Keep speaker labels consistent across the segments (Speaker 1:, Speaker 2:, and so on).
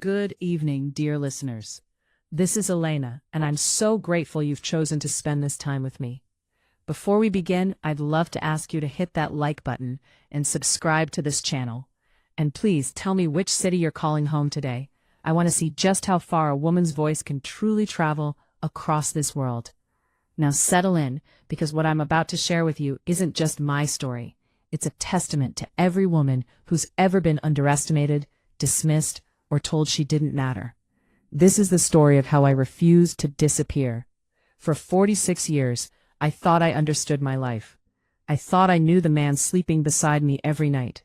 Speaker 1: Good evening, dear listeners. This is Elena, and I'm so grateful you've chosen to spend this time with me. Before we begin, I'd love to ask you to hit that like button and subscribe to this channel. And please tell me which city you're calling home today. I want to see just how far a woman's voice can truly travel across this world. Now settle in, because what I'm about to share with you isn't just my story. It's a testament to every woman who's ever been underestimated, dismissed, or told she didn't matter. This is the story of how I refused to disappear. For 46 years, I thought I understood my life. I thought I knew the man sleeping beside me every night.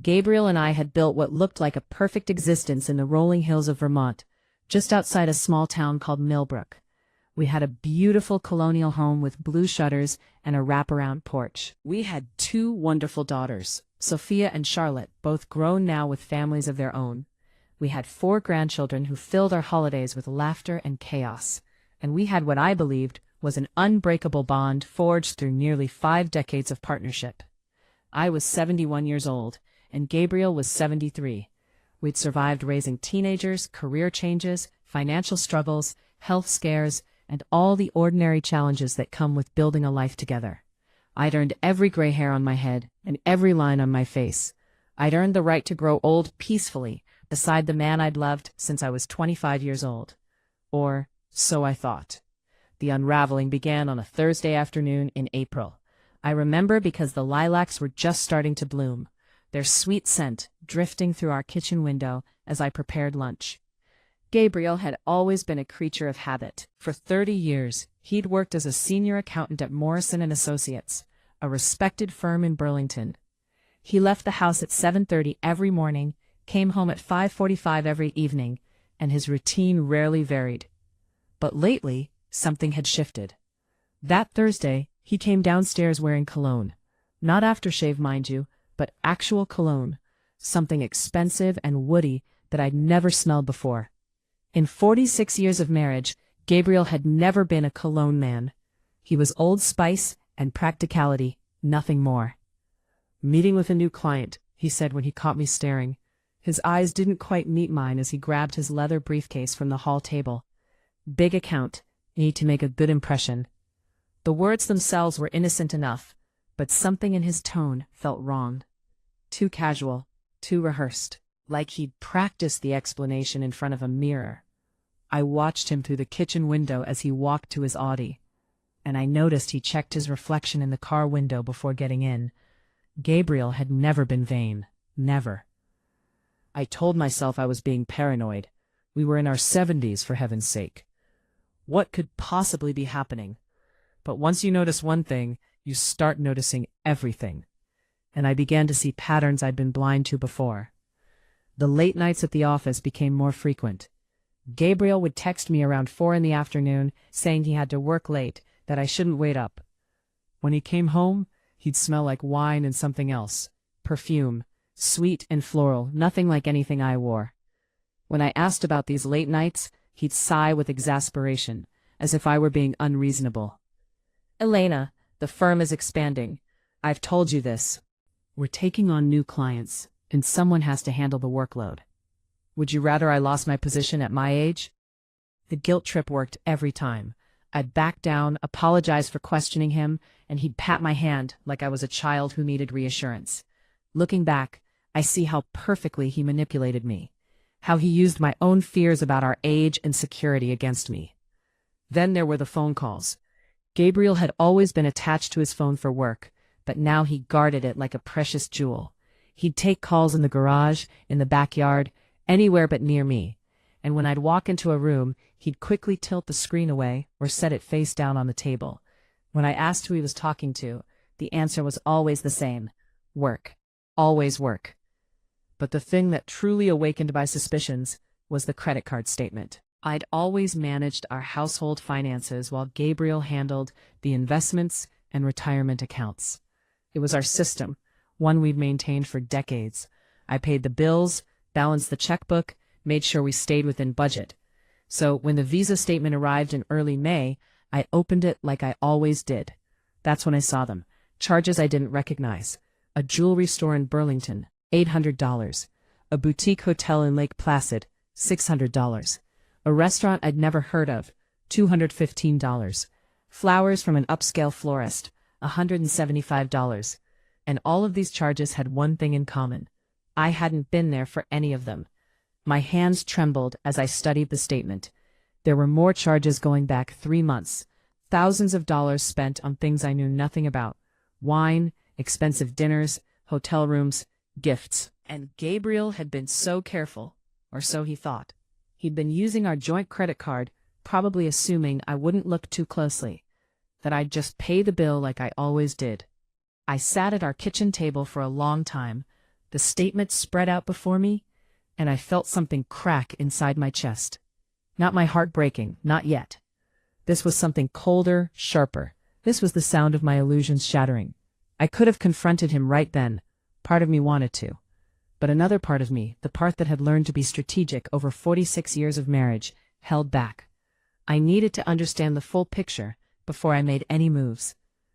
Speaker 1: Gabriel and I had built what looked like a perfect existence in the rolling hills of Vermont, just outside a small town called Millbrook. We had a beautiful colonial home with blue shutters and a wraparound porch. We had two wonderful daughters, Sophia and Charlotte, both grown now with families of their own. We had 4 grandchildren who filled our holidays with laughter and chaos, and we had what I believed was an unbreakable bond forged through nearly 5 decades of partnership. I was 71 years old, and Gabriel was 73. We'd survived raising teenagers, career changes, financial struggles, health scares, and all the ordinary challenges that come with building a life together. I'd earned every gray hair on my head and every line on my face. I'd earned the right to grow old peacefully, beside the man I'd loved since I was 25 years old. Or so I thought. The unraveling began on a Thursday afternoon in April. I remember because the lilacs were just starting to bloom, their sweet scent drifting through our kitchen window as I prepared lunch. Gabriel had always been a creature of habit. For 30 years, he'd worked as a senior accountant at Morrison & Associates, a respected firm in Burlington. He left the house at 7:30 every morning, came home at 5:45 every evening, and his routine rarely varied. But lately, something had shifted. That Thursday, he came downstairs wearing cologne. Not aftershave, mind you, but actual cologne, something expensive and woody that I'd never smelled before. In 46 years of marriage, Gabriel had never been a cologne man. He was Old Spice and practicality, nothing more. "Meeting with a new client," he said when he caught me staring. His eyes didn't quite meet mine as he grabbed his leather briefcase from the hall table. "Big account. Need to make a good impression." The words themselves were innocent enough, but something in his tone felt wrong. Too casual, too rehearsed, like he'd practiced the explanation in front of a mirror. I watched him through the kitchen window as he walked to his Audi, and I noticed he checked his reflection in the car window before getting in. Gabriel had never been vain. Never. I told myself I was being paranoid. We were in our 70s, for heaven's sake. What could possibly be happening? But once you notice one thing, you start noticing everything. And I began to see patterns I'd been blind to before. The late nights at the office became more frequent. Gabriel would text me around 4 in the afternoon, saying he had to work late, that I shouldn't wait up. When he came home, he'd smell like wine and something else. Perfume. Sweet and floral, nothing like anything I wore. When I asked about these late nights, he'd sigh with exasperation, as if I were being unreasonable. "Elena, the firm is expanding. I've told you this. We're taking on new clients, and someone has to handle the workload. Would you rather I lost my position at my age?" The guilt trip worked every time. I'd back down, apologize for questioning him, and he'd pat my hand like I was a child who needed reassurance. Looking back, I see how perfectly he manipulated me, how he used my own fears about our age and security against me. Then there were the phone calls. Gabriel had always been attached to his phone for work, but now he guarded it like a precious jewel. He'd take calls in the garage, in the backyard, anywhere but near me, and when I'd walk into a room, he'd quickly tilt the screen away or set it face down on the table. When I asked who he was talking to, the answer was always the same: work. Always work. But the thing that truly awakened my suspicions was the credit card statement. I'd always managed our household finances while Gabriel handled the investments and retirement accounts. It was our system, one we'd maintained for decades. I paid the bills, balanced the checkbook, made sure we stayed within budget. So when the Visa statement arrived in early May, I opened it like I always did. That's when I saw them. Charges I didn't recognize. A jewelry store in Burlington, $800. A boutique hotel in Lake Placid, $600. A restaurant I'd never heard of, $215. Flowers from an upscale florist, $175. And all of these charges had one thing in common. I hadn't been there for any of them. My hands trembled as I studied the statement. There were more charges going back 3 months. Thousands of dollars spent on things I knew nothing about. Wine, expensive dinners, hotel rooms, gifts. And Gabriel had been so careful, or so he thought. He'd been using our joint credit card, probably assuming I wouldn't look too closely, that I'd just pay the bill like I always did. I sat at our kitchen table for a long time, the statement spread out before me, and I felt something crack inside my chest. Not my heart breaking, not yet. This was something colder, sharper. This was the sound of my illusions shattering. I could have confronted him right then. Part of me wanted to. But another part of me, the part that had learned to be strategic over 46 years of marriage, held back. I needed to understand the full picture before I made any moves.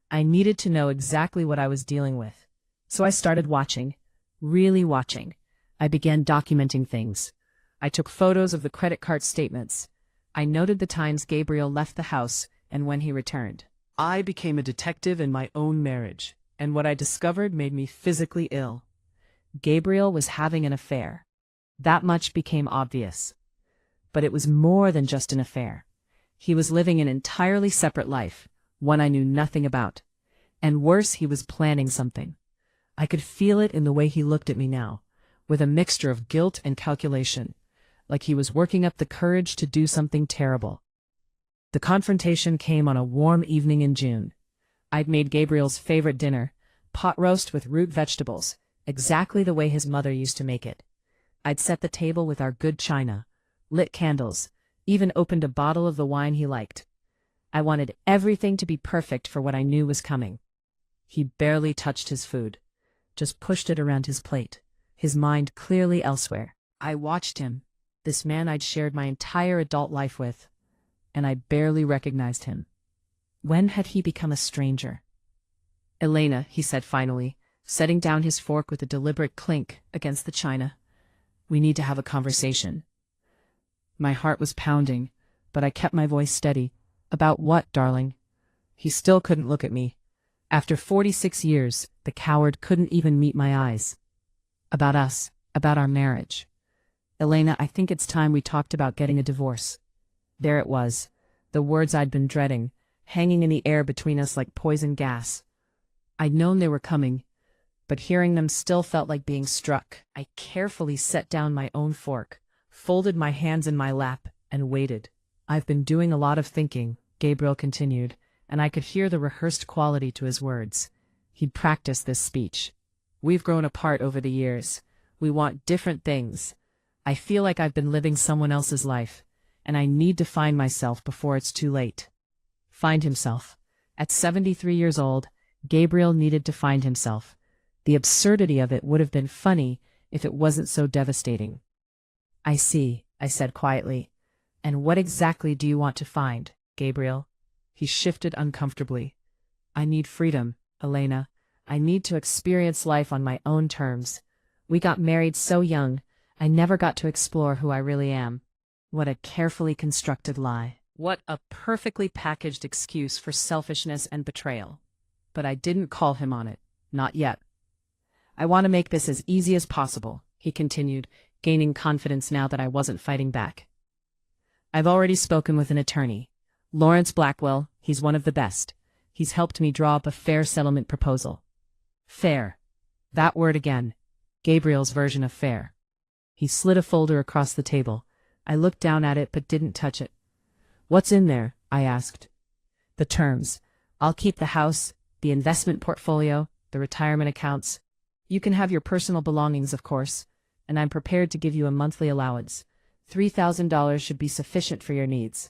Speaker 1: I needed to know exactly what I was dealing with. So I started watching, really watching. I began documenting things. I took photos of the credit card statements. I noted the times Gabriel left the house and when he returned. I became a detective in my own marriage, and what I discovered made me physically ill. Gabriel was having an affair. That much became obvious. But it was more than just an affair. He was living an entirely separate life, one I knew nothing about. And worse, he was planning something. I could feel it in the way he looked at me now, with a mixture of guilt and calculation, like he was working up the courage to do something terrible. The confrontation came on a warm evening in June. I'd made Gabriel's favorite dinner, pot roast with root vegetables, exactly the way his mother used to make it. I'd set the table with our good china, lit candles, even opened a bottle of the wine he liked. I wanted everything to be perfect for what I knew was coming. He barely touched his food, just pushed it around his plate, his mind clearly elsewhere. I watched him, this man I'd shared my entire adult life with, and I barely recognized him. When had he become a stranger? "Elena," he said finally, setting down his fork with a deliberate clink against the china. "We need to have a conversation." My heart was pounding, but I kept my voice steady. "About what, darling?" He still couldn't look at me. After 46 years, the coward couldn't even meet my eyes. "About us, about our marriage. Elena, I think it's time we talked about getting a divorce." There it was, the words I'd been dreading, hanging in the air between us like poison gas. I'd known they were coming, but hearing them still felt like being struck. I carefully set down my own fork, folded my hands in my lap, and waited. "I've been doing a lot of thinking," Gabriel continued, and I could hear the rehearsed quality to his words. He'd practiced this speech. "We've grown apart over the years. We want different things. I feel like I've been living someone else's life, and I need to find myself before it's too late." Find himself. At 73 years old, Gabriel needed to find himself. The absurdity of it would have been funny if it wasn't so devastating. "I see," I said quietly. "And what exactly do you want to find, Gabriel?" He shifted uncomfortably. "I need freedom, Elena. I need to experience life on my own terms. We got married so young, I never got to explore who I really am." What a carefully constructed lie. What a perfectly packaged excuse for selfishness and betrayal. But I didn't call him on it. Not yet. "I want to make this as easy as possible," he continued, gaining confidence now that I wasn't fighting back. "I've already spoken with an attorney. Lawrence Blackwell, he's one of the best. He's helped me draw up a fair settlement proposal." Fair. That word again. Gabriel's version of fair. He slid a folder across the table. I looked down at it but didn't touch it. "What's in there?" I asked. "The terms. I'll keep the house, the investment portfolio, the retirement accounts. You can have your personal belongings, of course, and I'm prepared to give you a monthly allowance. $3,000 should be sufficient for your needs."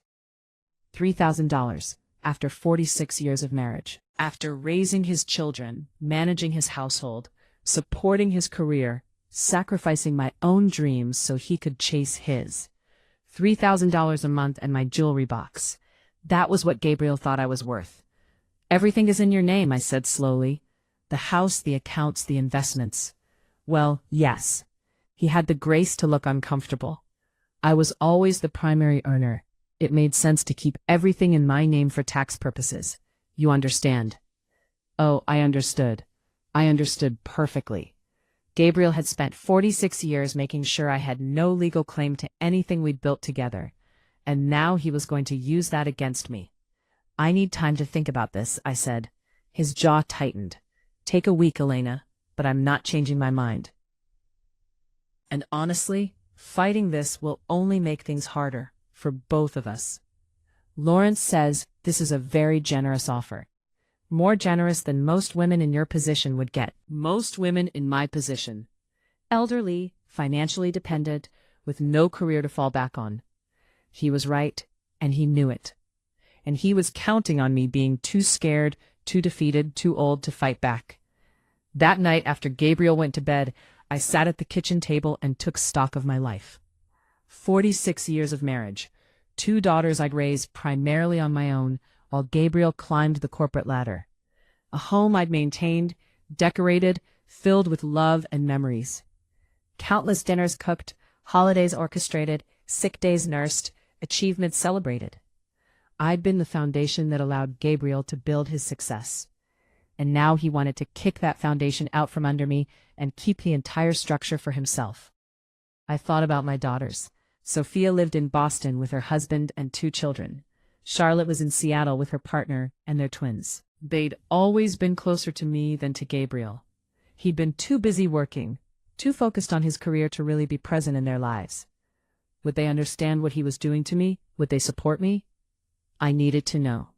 Speaker 1: $3,000, after 46 years of marriage. After raising his children, managing his household, supporting his career, sacrificing my own dreams so he could chase his. $3,000 a month and my jewelry box. That was what Gabriel thought I was worth. "Everything is in your name," I said slowly. "The house, the accounts, the investments." "Well, yes." He had the grace to look uncomfortable. I was always the primary earner. It made sense to keep everything in my name for tax purposes. You understand? Oh, I understood. I understood perfectly. Gabriel had spent 46 years making sure I had no legal claim to anything we'd built together, and now he was going to use that against me. I need time to think about this, I said. His jaw tightened. Take a week, Elena, but I'm not changing my mind. And honestly, fighting this will only make things harder for both of us. Lawrence says this is a very generous offer. More generous than most women in your position would get. Most women in my position. Elderly, financially dependent, with no career to fall back on. He was right, and he knew it. And he was counting on me being too scared, too defeated, too old to fight back. That night after Gabriel went to bed, I sat at the kitchen table and took stock of my life. 46 years of marriage. 2 daughters I'd raised primarily on my own, while Gabriel climbed the corporate ladder. A home I'd maintained, decorated, filled with love and memories. Countless dinners cooked, holidays orchestrated, sick days nursed, achievements celebrated. I'd been the foundation that allowed Gabriel to build his success. And now he wanted to kick that foundation out from under me and keep the entire structure for himself. I thought about my daughters. Sophia lived in Boston with her husband and 2 children. Charlotte was in Seattle with her partner and their twins. They'd always been closer to me than to Gabriel. He'd been too busy working, too focused on his career to really be present in their lives. Would they understand what he was doing to me? Would they support me? I needed to know.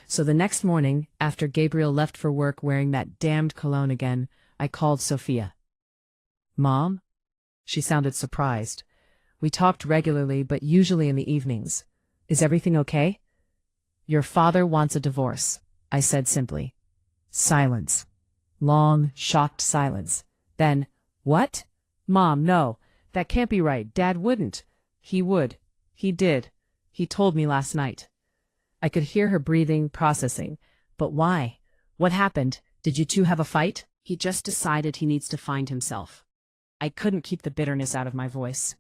Speaker 1: So the next morning, after Gabriel left for work wearing that damned cologne again, I called Sophia. Mom? She sounded surprised. We talked regularly, but usually in the evenings. Is everything okay? Your father wants a divorce, I said simply. Silence. Long, shocked silence. Then, what? Mom, no, that can't be right. Dad wouldn't. He would. He did. He told me last night. I could hear her breathing, processing. But why? What happened? Did you 2 have a fight? He just decided he needs to find himself. I couldn't keep the bitterness out of my voice.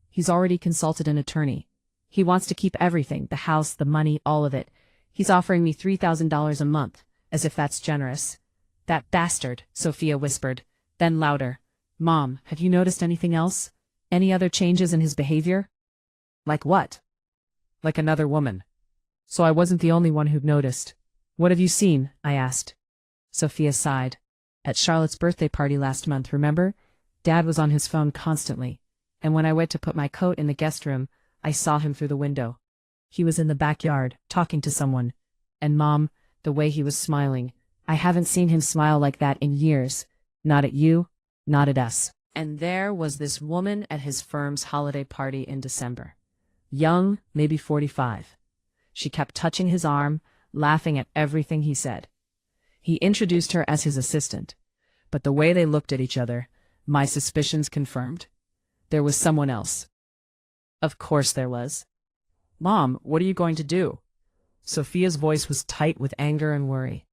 Speaker 1: He's already consulted an attorney. He wants to keep everything, the house, the money, all of it. He's offering me $3,000 a month, as if that's generous. That bastard, Sophia whispered, then louder. Mom, have you noticed anything else? Any other changes in his behavior? Like what? Like another woman. So I wasn't the only one who'd noticed. What have you seen? I asked. Sophia sighed. At Charlotte's birthday party last month, remember? Dad was on his phone constantly. And when I went to put my coat in the guest room, I saw him through the window. He was in the backyard, talking to someone. And Mom, the way he was smiling. I haven't seen him smile like that in years. Not at you, not at us. And there was this woman at his firm's holiday party in December. Young, maybe 45. She kept touching his arm, laughing at everything he said. He introduced her as his assistant. But the way they looked at each other, my suspicions confirmed. There was someone else. Of course there was. Mom, what are you going to do? Sophia's voice was tight with anger and worry.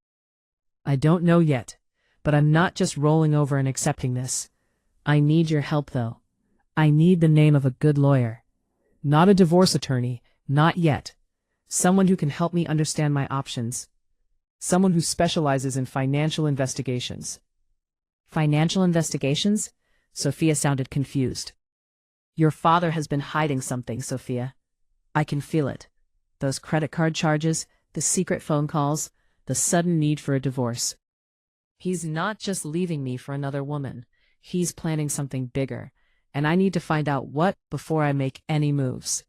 Speaker 1: I don't know yet, but I'm not just rolling over and accepting this. I need your help, though. I need the name of a good lawyer. Not a divorce attorney, not yet. Someone who can help me understand my options. Someone who specializes in financial investigations. Financial investigations? Sophia sounded confused. Your father has been hiding something, Sophia. I can feel it. Those credit card charges, the secret phone calls, the sudden need for a divorce. He's not just leaving me for another woman. He's planning something bigger, and I need to find out what before I make any moves.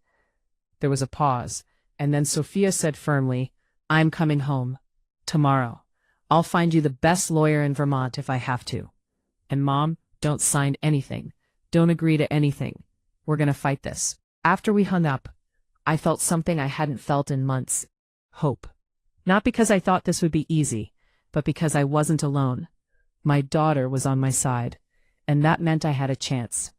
Speaker 1: There was a pause, and then Sophia said firmly, I'm coming home. Tomorrow. I'll find you the best lawyer in Vermont if I have to. And Mom, don't sign anything. Don't agree to anything. We're gonna fight this. After we hung up, I felt something I hadn't felt in months. Hope. Not because I thought this would be easy, but because I wasn't alone. My daughter was on my side, and that meant I had a chance.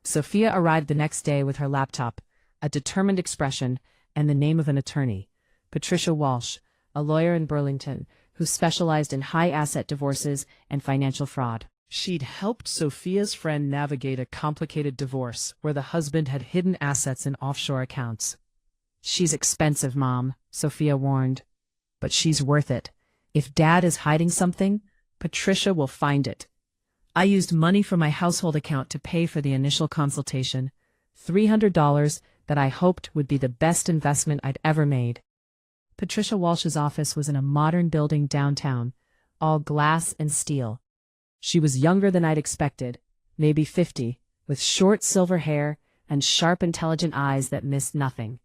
Speaker 1: Sophia arrived the next day with her laptop, a determined expression, and the name of an attorney, Patricia Walsh, a lawyer in Burlington, who specialized in high-asset divorces and financial fraud. She'd helped Sophia's friend navigate a complicated divorce where the husband had hidden assets in offshore accounts. "She's expensive, Mom," Sophia warned. "But she's worth it. If Dad is hiding something, Patricia will find it." I used money from my household account to pay for the initial consultation, $300 that I hoped would be the best investment I'd ever made. Patricia Walsh's office was in a modern building downtown, all glass and steel. She was younger than I'd expected, maybe 50, with short silver hair and sharp, intelligent eyes that missed nothing.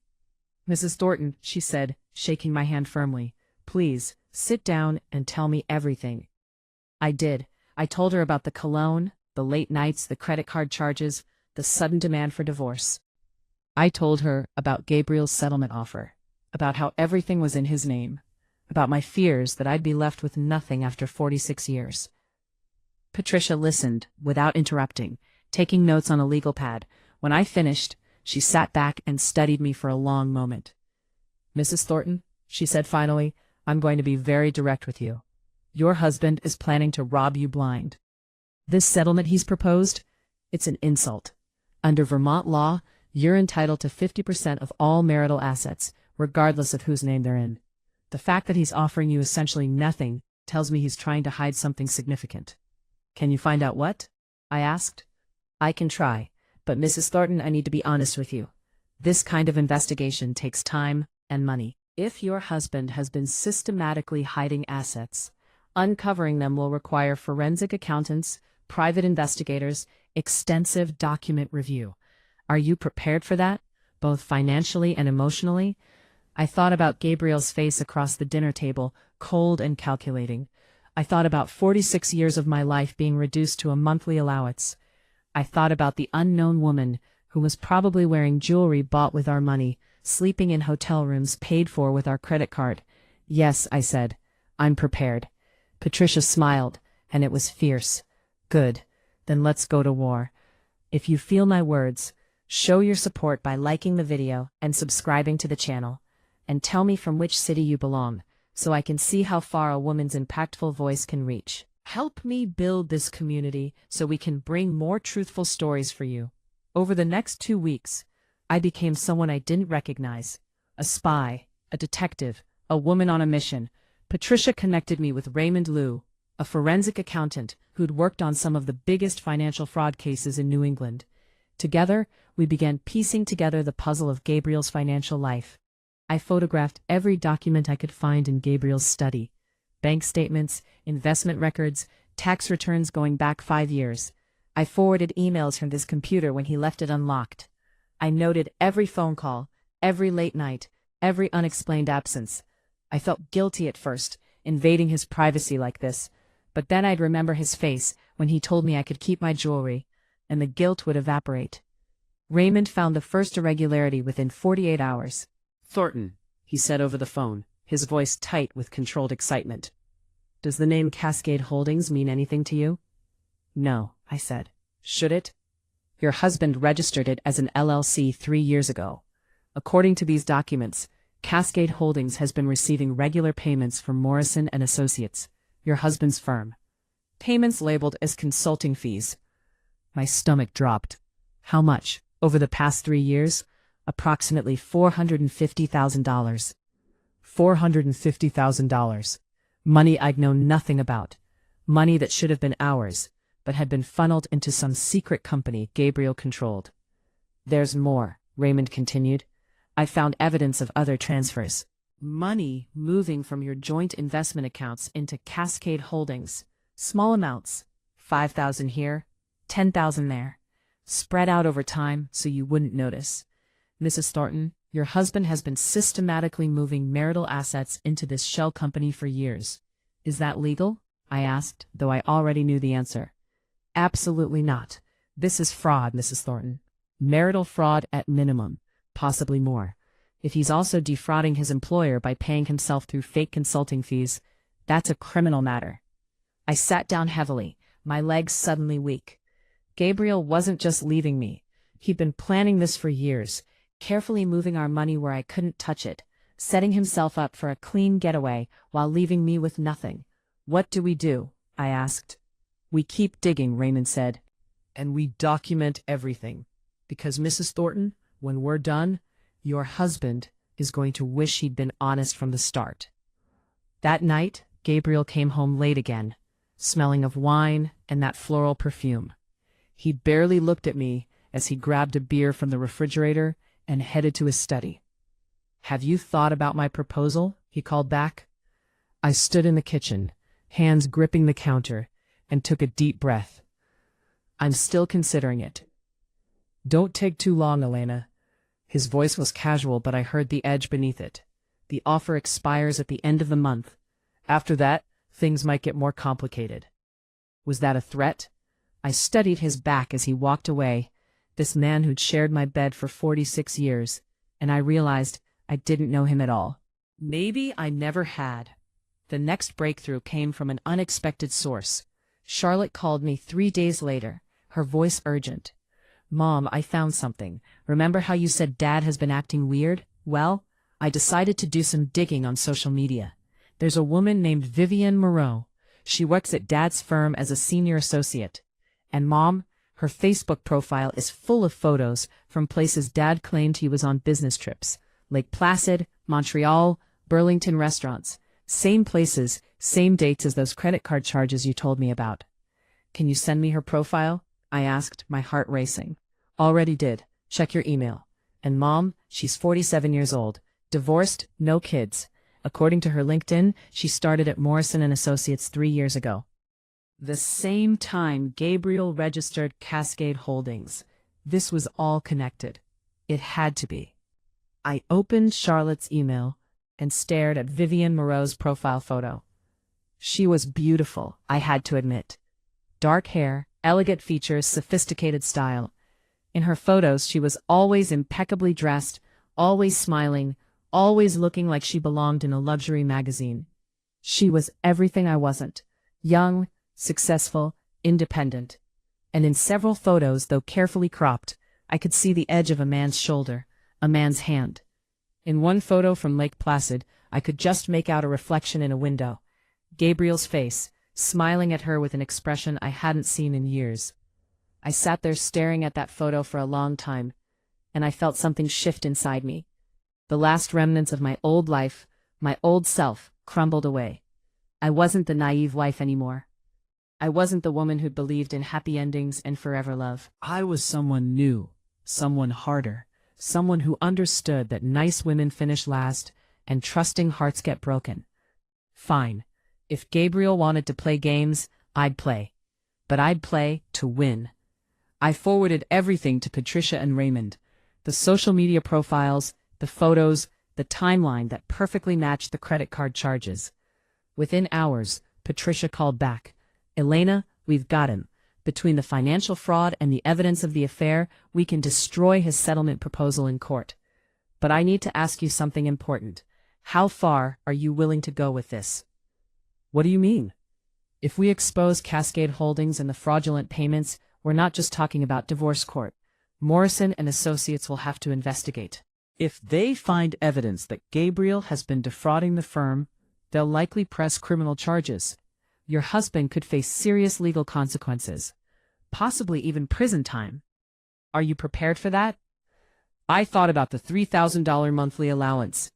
Speaker 1: "Mrs. Thornton," she said, shaking my hand firmly, "please, sit down and tell me everything." I did. I told her about the cologne, the late nights, the credit card charges, the sudden demand for divorce. I told her about Gabriel's settlement offer, about how everything was in his name, about my fears that I'd be left with nothing after 46 years. Patricia listened, without interrupting, taking notes on a legal pad. When I finished, she sat back and studied me for a long moment. "Mrs. Thornton," she said finally, "I'm going to be very direct with you. Your husband is planning to rob you blind. This settlement he's proposed, it's an insult. Under Vermont law, you're entitled to 50% of all marital assets, regardless of whose name they're in. The fact that he's offering you essentially nothing tells me he's trying to hide something significant." "Can you find out what?" I asked. "I can try, but Mrs. Thornton, I need to be honest with you. This kind of investigation takes time and money. If your husband has been systematically hiding assets, uncovering them will require forensic accountants, private investigators, extensive document review. Are you prepared for that, both financially and emotionally?" I thought about Gabriel's face across the dinner table, cold and calculating. I thought about 46 years of my life being reduced to a monthly allowance. I thought about the unknown woman who was probably wearing jewelry bought with our money, sleeping in hotel rooms paid for with our credit card. "Yes," I said, "I'm prepared." Patricia smiled, and it was fierce. "Good. Then let's go to war. If you feel my words, show your support by liking the video and subscribing to the channel. And tell me from which city you belong, so I can see how far a woman's impactful voice can reach. Help me build this community so we can bring more truthful stories for you. Over the next 2 weeks, I became someone I didn't recognize. A spy, a detective, a woman on a mission. Patricia connected me with Raymond Liu, a forensic accountant who'd worked on some of the biggest financial fraud cases in New England. Together, we began piecing together the puzzle of Gabriel's financial life. I photographed every document I could find in Gabriel's study. Bank statements, investment records, tax returns going back 5 years. I forwarded emails from his computer when he left it unlocked. I noted every phone call, every late night, every unexplained absence. I felt guilty at first, invading his privacy like this, but then I'd remember his face when he told me I could keep my jewelry, and the guilt would evaporate. Raymond found the first irregularity within 48 hours. "Thornton," he said over the phone, his voice tight with controlled excitement. "Does the name Cascade Holdings mean anything to you?" "No," I said. "Should it?" "Your husband registered it as an LLC 3 years ago. According to these documents, Cascade Holdings has been receiving regular payments from Morrison & Associates, your husband's firm. Payments labeled as consulting fees." My stomach dropped. "How much? Over the past 3 years?" "Approximately $450,000. $450,000. Money I'd known nothing about. Money that should have been ours, but had been funneled into some secret company Gabriel controlled." "There's more," Raymond continued. "I found evidence of other transfers. Money moving from your joint investment accounts into Cascade Holdings. Small amounts, 5,000 here, 10,000 there. Spread out over time so you wouldn't notice. Mrs. Thornton, your husband has been systematically moving marital assets into this shell company for years. Is that legal?" I asked, though I already knew the answer. "Absolutely not. This is fraud, Mrs. Thornton. Marital fraud at minimum, possibly more. If he's also defrauding his employer by paying himself through fake consulting fees, that's a criminal matter." I sat down heavily, my legs suddenly weak. Gabriel wasn't just leaving me. He'd been planning this for years, carefully moving our money where I couldn't touch it, setting himself up for a clean getaway while leaving me with nothing. "What do we do?" I asked. We keep digging, Raymond said. And we document everything. Because Mrs. Thornton, when we're done, your husband is going to wish he'd been honest from the start. That night, Gabriel came home late again, smelling of wine and that floral perfume. He barely looked at me as he grabbed a beer from the refrigerator and headed to his study. "Have you thought about my proposal?" he called back. I stood in the kitchen, hands gripping the counter, and took a deep breath. "I'm still considering it." "Don't take too long, Elena." His voice was casual, but I heard the edge beneath it. "The offer expires at the end of the month. After that, things might get more complicated." Was that a threat? I studied his back as he walked away, this man who'd shared my bed for 46 years, and I realized I didn't know him at all. Maybe I never had. The next breakthrough came from an unexpected source. Charlotte called me 3 days later, her voice urgent. "Mom, I found something. Remember how you said Dad has been acting weird? Well, I decided to do some digging on social media. There's a woman named Vivienne Moreau. She works at Dad's firm as a senior associate. And Mom, her Facebook profile is full of photos from places Dad claimed he was on business trips. Lake Placid, Montreal, Burlington restaurants. Same places, same dates as those credit card charges you told me about." "Can you send me her profile?" I asked, my heart racing. "Already did. Check your email." "And Mom, she's 47 years old, divorced, no kids. According to her LinkedIn, she started at Morrison & Associates 3 years ago." The same time Gabriel registered Cascade Holdings. This was all connected. It had to be. I opened Charlotte's email and stared at Vivienne Moreau's profile photo. She was beautiful, I had to admit. Dark hair, elegant features, sophisticated style. In her photos, she was always impeccably dressed, always smiling, always looking like she belonged in a luxury magazine. She was everything I wasn't. Young, successful, independent. And in several photos, though carefully cropped, I could see the edge of a man's shoulder, a man's hand. In one photo from Lake Placid, I could just make out a reflection in a window. Gabriel's face, smiling at her with an expression I hadn't seen in years. I sat there staring at that photo for a long time, and I felt something shift inside me. The last remnants of my old life, my old self, crumbled away. I wasn't the naive wife anymore. I wasn't the woman who believed in happy endings and forever love. I was someone new, someone harder, someone who understood that nice women finish last and trusting hearts get broken. Fine. If Gabriel wanted to play games, I'd play. But I'd play to win. I forwarded everything to Patricia and Raymond. The social media profiles, the photos, the timeline that perfectly matched the credit card charges. Within hours, Patricia called back. "Elena, we've got him. Between the financial fraud and the evidence of the affair, we can destroy his settlement proposal in court. But I need to ask you something important. How far are you willing to go with this?" "What do you mean?" "If we expose Cascade Holdings and the fraudulent payments, we're not just talking about divorce court. Morrison & Associates will have to investigate. If they find evidence that Gabriel has been defrauding the firm, they'll likely press criminal charges. Your husband could face serious legal consequences, possibly even prison time. Are you prepared for that?" I thought about the $3,000 monthly allowance.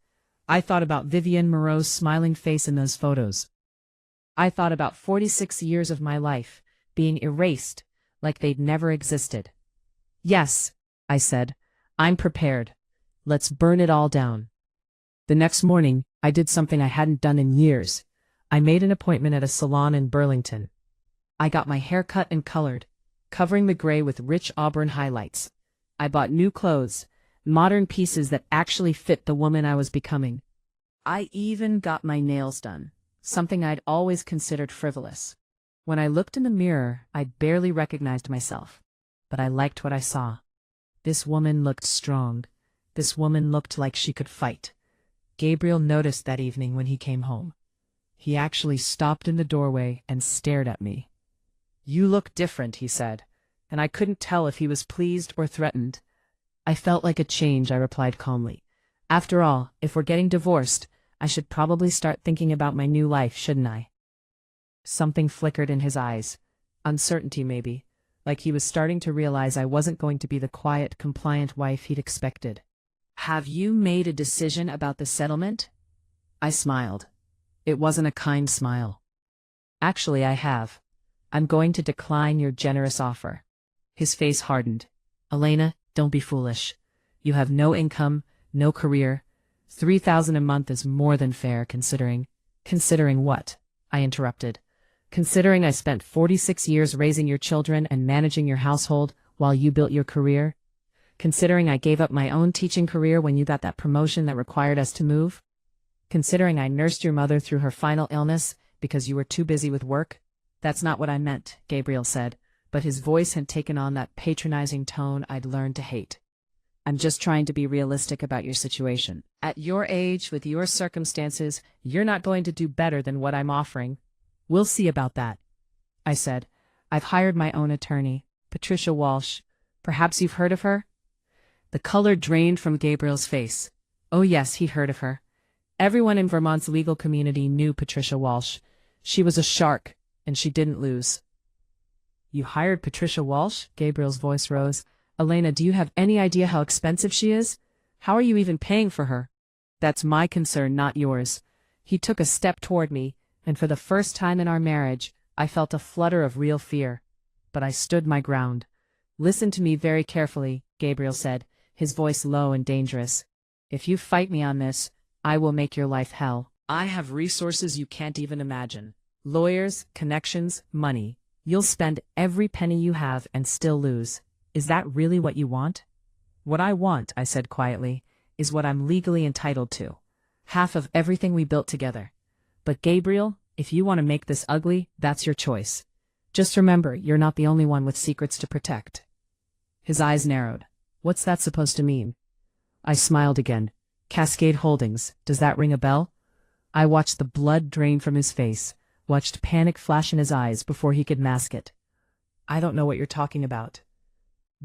Speaker 1: I thought about Vivienne Moreau's smiling face in those photos. I thought about 46 years of my life being erased like they'd never existed. "Yes," I said, "I'm prepared. Let's burn it all down." The next morning, I did something I hadn't done in years. I made an appointment at a salon in Burlington. I got my hair cut and colored, covering the gray with rich auburn highlights. I bought new clothes, modern pieces that actually fit the woman I was becoming. I even got my nails done, something I'd always considered frivolous. When I looked in the mirror, I barely recognized myself, but I liked what I saw. This woman looked strong. This woman looked like she could fight. Gabriel noticed that evening when he came home. He actually stopped in the doorway and stared at me. "You look different," he said, and I couldn't tell if he was pleased or threatened. "I felt like a change," I replied calmly. "After all, if we're getting divorced, I should probably start thinking about my new life, shouldn't I?" Something flickered in his eyes. Uncertainty, maybe. Like he was starting to realize I wasn't going to be the quiet, compliant wife he'd expected. "Have you made a decision about the settlement?" I smiled. It wasn't a kind smile. "Actually, I have. I'm going to decline your generous offer." His face hardened. "Elena, don't be foolish. You have no income, no career. 3,000 a month is more than fair considering—" "Considering what?" I interrupted. "Considering I spent 46 years raising your children and managing your household while you built your career? Considering I gave up my own teaching career when you got that promotion that required us to move? Considering I nursed your mother through her final illness because you were too busy with work?" "That's not what I meant," Gabriel said, but his voice had taken on that patronizing tone I'd learned to hate. "I'm just trying to be realistic about your situation. At your age, with your circumstances, you're not going to do better than what I'm offering." "We'll see about that," I said. "I've hired my own attorney, Patricia Walsh. Perhaps you've heard of her?" The color drained from Gabriel's face. Oh yes, he'd heard of her. Everyone in Vermont's legal community knew Patricia Walsh. She was a shark, and she didn't lose. "You hired Patricia Walsh?" Gabriel's voice rose. "Elena, do you have any idea how expensive she is? How are you even paying for her?" "That's my concern, not yours." He took a step toward me, and for the first time in our marriage, I felt a flutter of real fear. But I stood my ground. "Listen to me very carefully," Gabriel said, his voice low and dangerous. "If you fight me on this, I will make your life hell. I have resources you can't even imagine. Lawyers, connections, money. You'll spend every penny you have and still lose. Is that really what you want?" "What I want," I said quietly, "is what I'm legally entitled to. Half of everything we built together. But Gabriel, if you want to make this ugly, that's your choice. Just remember, you're not the only one with secrets to protect." His eyes narrowed. "What's that supposed to mean?" I smiled again. "Cascade Holdings, does that ring a bell?" I watched the blood drain from his face, watched panic flash in his eyes before he could mask it. "I don't know what you're talking about."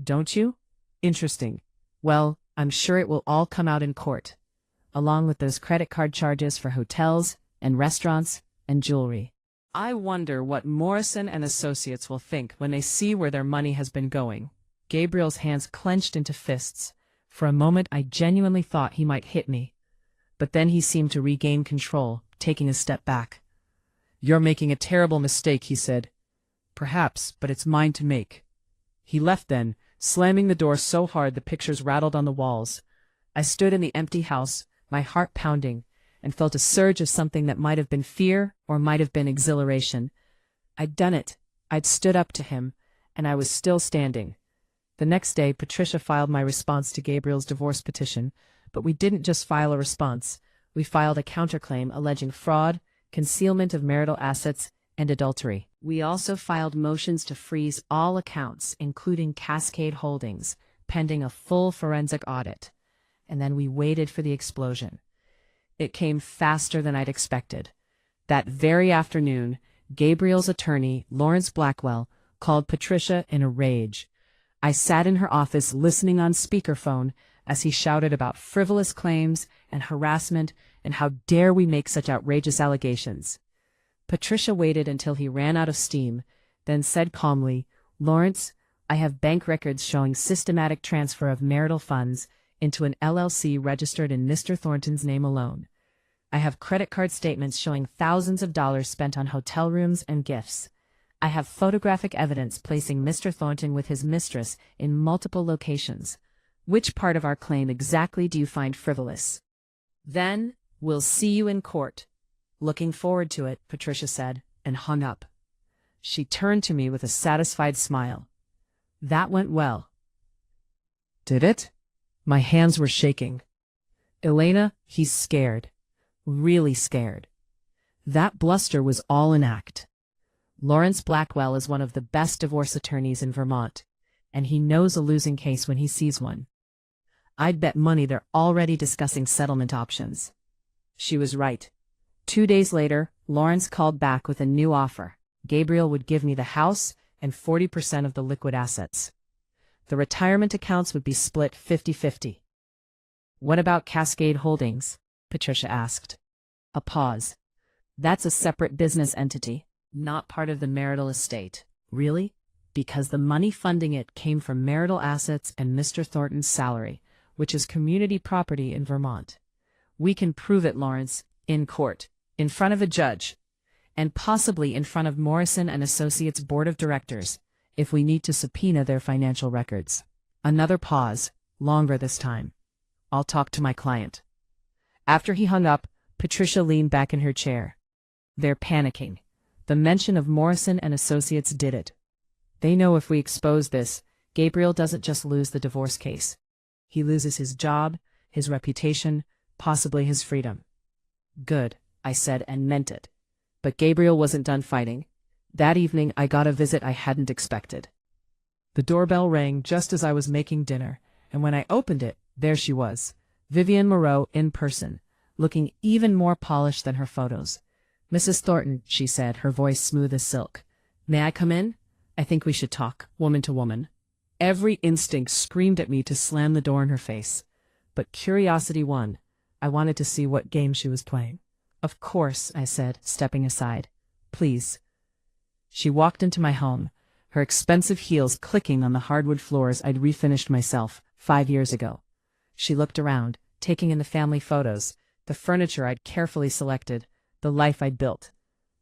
Speaker 1: "Don't you? Interesting. Well, I'm sure it will all come out in court, along with those credit card charges for hotels and restaurants and jewelry. I wonder what Morrison and Associates will think when they see where their money has been going." Gabriel's hands clenched into fists. For a moment I genuinely thought he might hit me. But then he seemed to regain control, taking a step back. "You're making a terrible mistake," he said. "Perhaps, but it's mine to make." He left then, slamming the door so hard the pictures rattled on the walls. I stood in the empty house, my heart pounding, and felt a surge of something that might have been fear or might have been exhilaration. I'd done it. I'd stood up to him, and I was still standing. The next day, Patricia filed my response to Gabriel's divorce petition, but we didn't just file a response. We filed a counterclaim alleging fraud, concealment of marital assets, and adultery. We also filed motions to freeze all accounts, including Cascade Holdings, pending a full forensic audit. And then we waited for the explosion. It came faster than I'd expected. That very afternoon, Gabriel's attorney, Lawrence Blackwell, called Patricia in a rage. I sat in her office listening on speakerphone as he shouted about frivolous claims and harassment and how dare we make such outrageous allegations. Patricia waited until he ran out of steam, then said calmly, "Lawrence, I have bank records showing systematic transfer of marital funds into an LLC registered in Mr. Thornton's name alone. I have credit card statements showing thousands of dollars spent on hotel rooms and gifts. I have photographic evidence placing Mr. Thornton with his mistress in multiple locations. Which part of our claim exactly do you find frivolous?" "Then we'll see you in court." "Looking forward to it," Patricia said, and hung up. She turned to me with a satisfied smile. "That went well." "Did it?" My hands were shaking. "Elena, he's scared. Really scared." That bluster was all an act. Lawrence Blackwell is one of the best divorce attorneys in Vermont, and he knows a losing case when he sees one. I'd bet money they're already discussing settlement options. She was right. 2 days later, Lawrence called back with a new offer. Gabriel would give me the house and 40% of the liquid assets. The retirement accounts would be split 50-50. "What about Cascade Holdings?" Patricia asked. A pause. "That's a separate business entity, not part of the marital estate." Really? Because the money funding it came from marital assets and Mr. Thornton's salary, which is community property in Vermont. We can prove it, Lawrence, in court, in front of a judge, and possibly in front of Morrison and Associates Board of Directors, if we need to subpoena their financial records. Another pause, longer this time. I'll talk to my client. After he hung up, Patricia leaned back in her chair. They're panicking. The mention of Morrison and Associates did it. They know if we expose this, Gabriel doesn't just lose the divorce case. He loses his job, his reputation, possibly his freedom. Good, I said and meant it. But Gabriel wasn't done fighting. That evening I got a visit I hadn't expected. The doorbell rang just as I was making dinner, and when I opened it, there she was, Vivian Moreau in person, looking even more polished than her photos. Mrs. Thornton, she said, her voice smooth as silk. May I come in? I think we should talk, woman to woman. Every instinct screamed at me to slam the door in her face. But curiosity won. I wanted to see what game she was playing. Of course, I said, stepping aside. Please. She walked into my home, her expensive heels clicking on the hardwood floors I'd refinished myself 5 years ago. She looked around, taking in the family photos, the furniture I'd carefully selected, the life I'd built.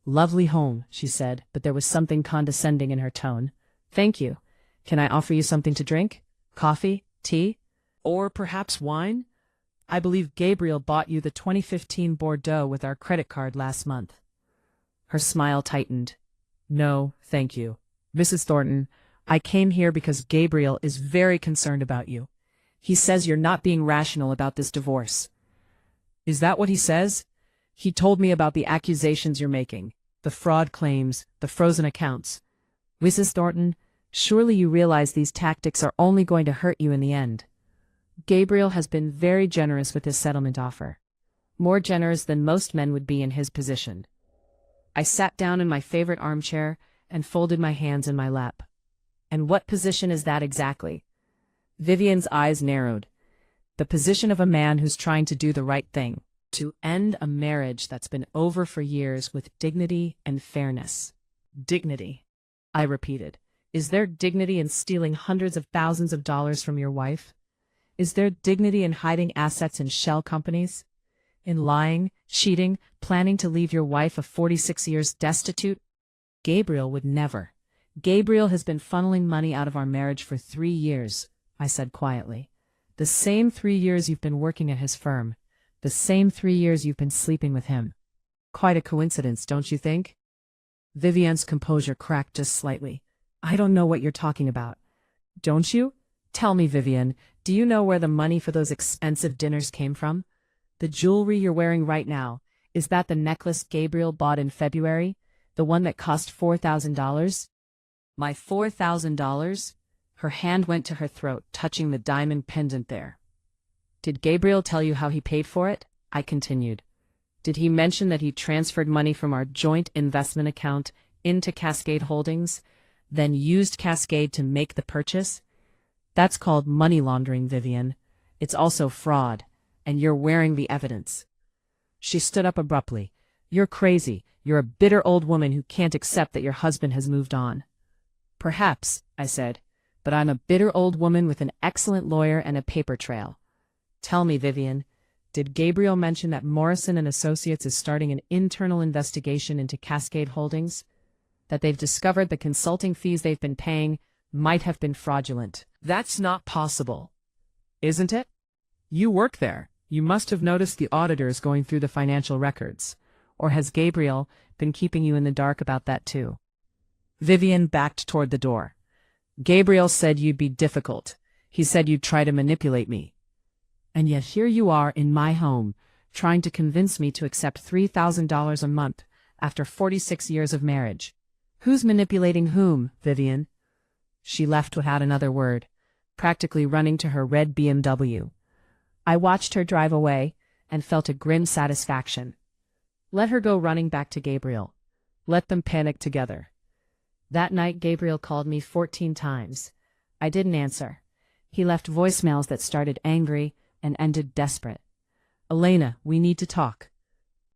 Speaker 1: Lovely home, she said, but there was something condescending in her tone. Thank you. Can I offer you something to drink? Coffee? Tea? Or perhaps wine? I believe Gabriel bought you the 2015 Bordeaux with our credit card last month. Her smile tightened. No, thank you. Mrs. Thornton, I came here because Gabriel is very concerned about you. He says you're not being rational about this divorce. Is that what he says? He told me about the accusations you're making, the fraud claims, the frozen accounts. Mrs. Thornton, surely you realize these tactics are only going to hurt you in the end. Gabriel has been very generous with his settlement offer. More generous than most men would be in his position. I sat down in my favorite armchair and folded my hands in my lap. And what position is that exactly? Vivian's eyes narrowed. The position of a man who's trying to do the right thing, to end a marriage that's been over for years with dignity and fairness. Dignity, I repeated. Is there dignity in stealing hundreds of thousands of dollars from your wife? Is there dignity in hiding assets in shell companies? In lying, cheating, planning to leave your wife of 46 years destitute? Gabriel would never. Gabriel has been funneling money out of our marriage for 3 years, I said quietly. The same 3 years you've been working at his firm. The same 3 years you've been sleeping with him. Quite a coincidence, don't you think? Vivian's composure cracked just slightly. I don't know what you're talking about. Don't you? Tell me, Vivian, do you know where the money for those expensive dinners came from? The jewelry you're wearing right now, is that the necklace Gabriel bought in February? The one that cost $4,000? My $4,000? Her hand went to her throat, touching the diamond pendant there. Did Gabriel tell you how he paid for it? I continued. Did he mention that he transferred money from our joint investment account into Cascade Holdings, then used Cascade to make the purchase? That's called money laundering, Vivian. It's also fraud, and you're wearing the evidence. She stood up abruptly. You're crazy. You're a bitter old woman who can't accept that your husband has moved on. Perhaps, I said, but I'm a bitter old woman with an excellent lawyer and a paper trail. Tell me, Vivian, did Gabriel mention that Morrison and Associates is starting an internal investigation into Cascade Holdings? That they've discovered the consulting fees they've been paying might have been fraudulent? That's not possible. Isn't it? You work there. You must have noticed the auditors going through the financial records. Or has Gabriel been keeping you in the dark about that too? Vivian backed toward the door. Gabriel said you'd be difficult. He said you'd try to manipulate me. And yet here you are in my home, trying to convince me to accept $3,000 a month after 46 years of marriage. Who's manipulating whom, Vivian? She left without another word, practically running to her red BMW. I watched her drive away and felt a grim satisfaction. Let her go running back to Gabriel. Let them panic together. That night Gabriel called me 14 times. I didn't answer. He left voicemails that started angry and ended desperate. Elena, we need to talk.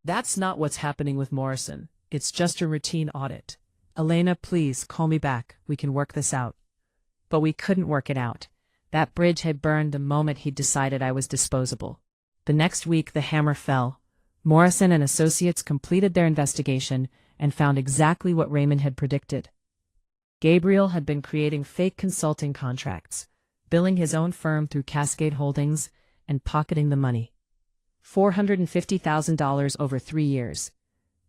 Speaker 1: That's not what's happening with Morrison. It's just a routine audit. Elena, please, call me back. We can work this out. But we couldn't work it out. That bridge had burned the moment he'd decided I was disposable. The next week, the hammer fell. Morrison and Associates completed their investigation and found exactly what Raymond had predicted. Gabriel had been creating fake consulting contracts, billing his own firm through Cascade Holdings, and pocketing the money. $450,000 over 3 years.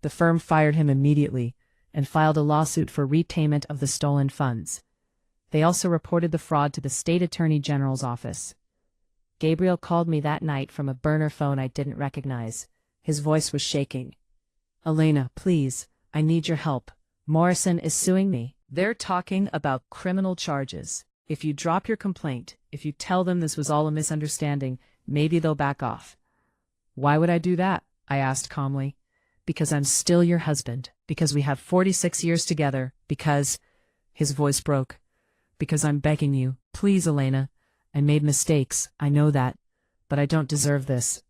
Speaker 1: The firm fired him immediately and filed a lawsuit for repayment of the stolen funds. They also reported the fraud to the state attorney general's office. Gabriel called me that night from a burner phone I didn't recognize. His voice was shaking. Elena, please, I need your help. Morrison is suing me. They're talking about criminal charges. If you drop your complaint, if you tell them this was all a misunderstanding, maybe they'll back off. Why would I do that? I asked calmly. Because I'm still your husband. Because we have 46 years together. Because... His voice broke. Because I'm begging you. Please, Elena. I made mistakes, I know that. But I don't deserve this.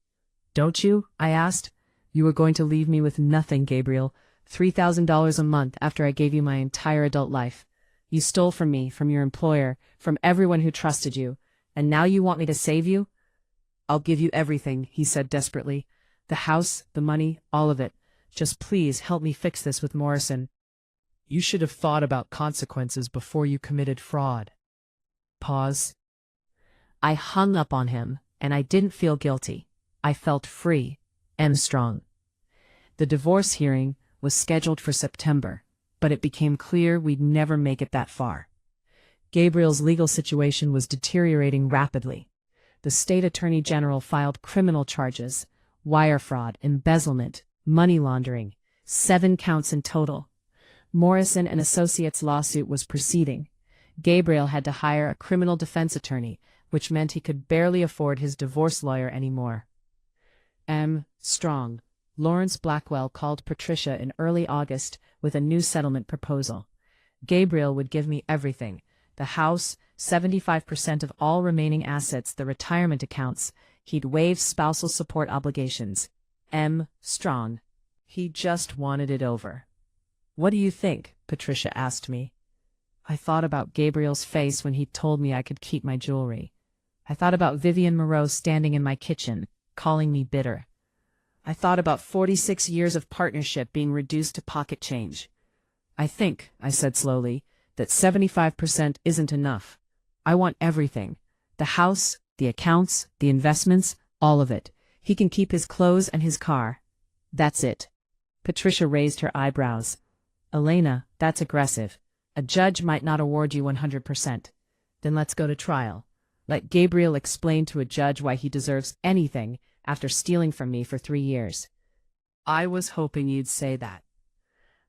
Speaker 1: Don't you? I asked. You were going to leave me with nothing, Gabriel. $3,000 a month after I gave you my entire adult life. You stole from me, from your employer, from everyone who trusted you. And now you want me to save you? I'll give you everything, he said desperately. The house, the money, all of it. Just please help me fix this with Morrison. You should have thought about consequences before you committed fraud. Pause. I hung up on him, and I didn't feel guilty. I felt free. M. Strong. The divorce hearing was scheduled for September, but it became clear we'd never make it that far. Gabriel's legal situation was deteriorating rapidly. The state attorney general filed criminal charges, wire fraud, embezzlement, money laundering, 7 counts in total. Morrison and Associates' lawsuit was proceeding. Gabriel had to hire a criminal defense attorney, which meant he could barely afford his divorce lawyer anymore. M. Strong. Lawrence Blackwell called Patricia in early August with a new settlement proposal. Gabriel would give me everything: the house, 75% of all remaining assets, the retirement accounts. He'd waive spousal support obligations. M. Strong. He just wanted it over. What do you think? Patricia asked me. I thought about Gabriel's face when he told me I could keep my jewelry. I thought about Vivian Moreau standing in my kitchen, calling me bitter. I thought about 46 years of partnership being reduced to pocket change. I think, I said slowly, that 75% isn't enough. I want everything. The house, the accounts, the investments, all of it. He can keep his clothes and his car. That's it. Patricia raised her eyebrows. Elena, that's aggressive. A judge might not award you 100%. Then let's go to trial. Let Gabriel explain to a judge why he deserves anything after stealing from me for 3 years. I was hoping you'd say that.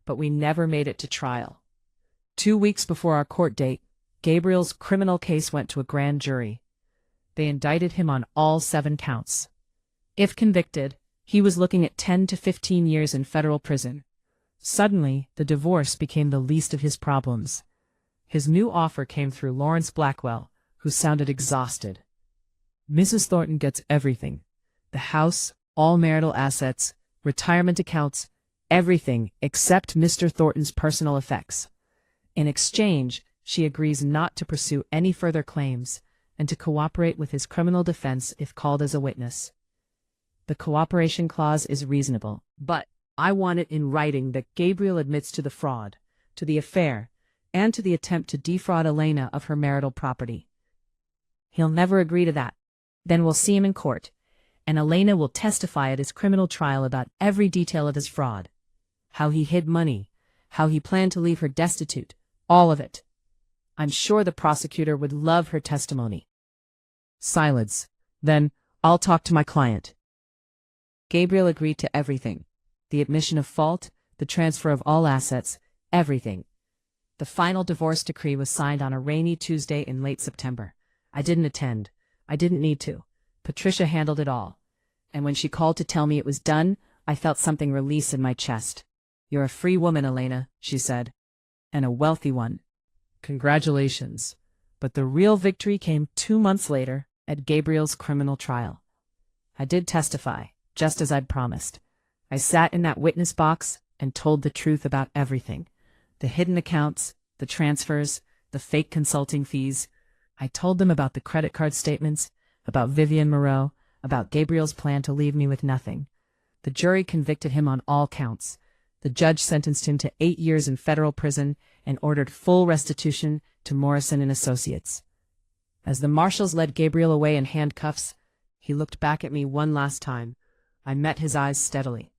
Speaker 1: But we never made it to trial. 2 weeks before our court date, Gabriel's criminal case went to a grand jury. They indicted him on all 7 counts. If convicted, he was looking at 10 to 15 years in federal prison. Suddenly, the divorce became the least of his problems. His new offer came through Lawrence Blackwell, who sounded exhausted. Mrs. Thornton gets everything. The house, all marital assets, retirement accounts, everything except Mr. Thornton's personal effects. In exchange, she agrees not to pursue any further claims and to cooperate with his criminal defense if called as a witness. The cooperation clause is reasonable, but I want it in writing that Gabriel admits to the fraud, to the affair, and to the attempt to defraud Elena of her marital property. He'll never agree to that. Then we'll see him in court, and Elena will testify at his criminal trial about every detail of his fraud. How he hid money, how he planned to leave her destitute, all of it. I'm sure the prosecutor would love her testimony. Silence. Then, I'll talk to my client. Gabriel agreed to everything. The admission of fault, the transfer of all assets, everything. The final divorce decree was signed on a rainy Tuesday in late September. I didn't attend. I didn't need to. Patricia handled it all. And when she called to tell me it was done, I felt something release in my chest. You're a free woman, Elena, she said. And a wealthy one. Congratulations. But the real victory came 2 months later at Gabriel's criminal trial. I did testify, just as I'd promised. I sat in that witness box and told the truth about everything. The hidden accounts, the transfers, the fake consulting fees. I told them about the credit card statements, about Vivian Moreau, about Gabriel's plan to leave me with nothing. The jury convicted him on all counts. The judge sentenced him to 8 years in federal prison and ordered full restitution to Morrison and Associates. As the marshals led Gabriel away in handcuffs, he looked back at me one last time. I met his eyes steadily.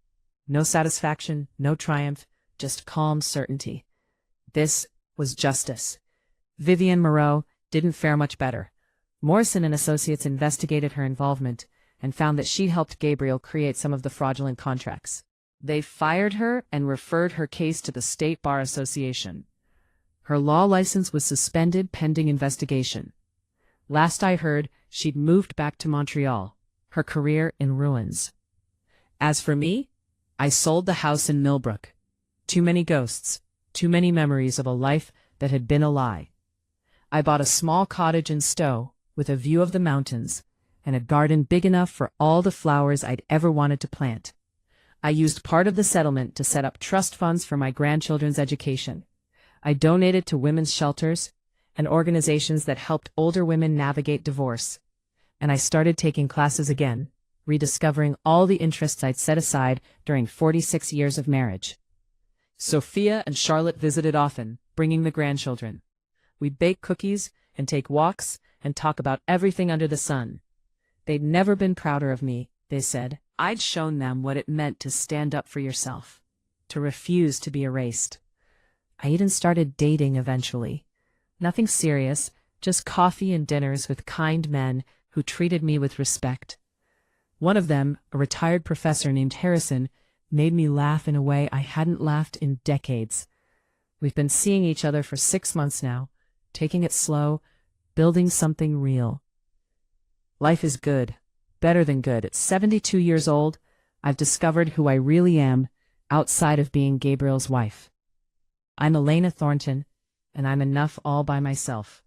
Speaker 1: No satisfaction, no triumph, just calm certainty. This was justice. Vivian Moreau didn't fare much better. Morrison and Associates investigated her involvement and found that she helped Gabriel create some of the fraudulent contracts. They fired her and referred her case to the State Bar Association. Her law license was suspended pending investigation. Last I heard, she'd moved back to Montreal, her career in ruins. As for me, I sold the house in Millbrook. Too many ghosts, too many memories of a life that had been a lie. I bought a small cottage in Stowe with a view of the mountains and a garden big enough for all the flowers I'd ever wanted to plant. I used part of the settlement to set up trust funds for my grandchildren's education. I donated to women's shelters and organizations that helped older women navigate divorce. And I started taking classes again, rediscovering all the interests I'd set aside during 46 years of marriage. Sophia and Charlotte visited often, bringing the grandchildren. We'd bake cookies and take walks and talk about everything under the sun. They'd never been prouder of me, they said. I'd shown them what it meant to stand up for yourself, to refuse to be erased. I even started dating eventually. Nothing serious, just coffee and dinners with kind men who treated me with respect. One of them, a retired professor named Harrison, made me laugh in a way I hadn't laughed in decades. We've been seeing each other for 6 months now, taking it slow, building something real. Life is good, better than good. At 72 years old, I've discovered who I really am outside of being Gabriel's wife. I'm Elena Thornton, and I'm enough all by myself.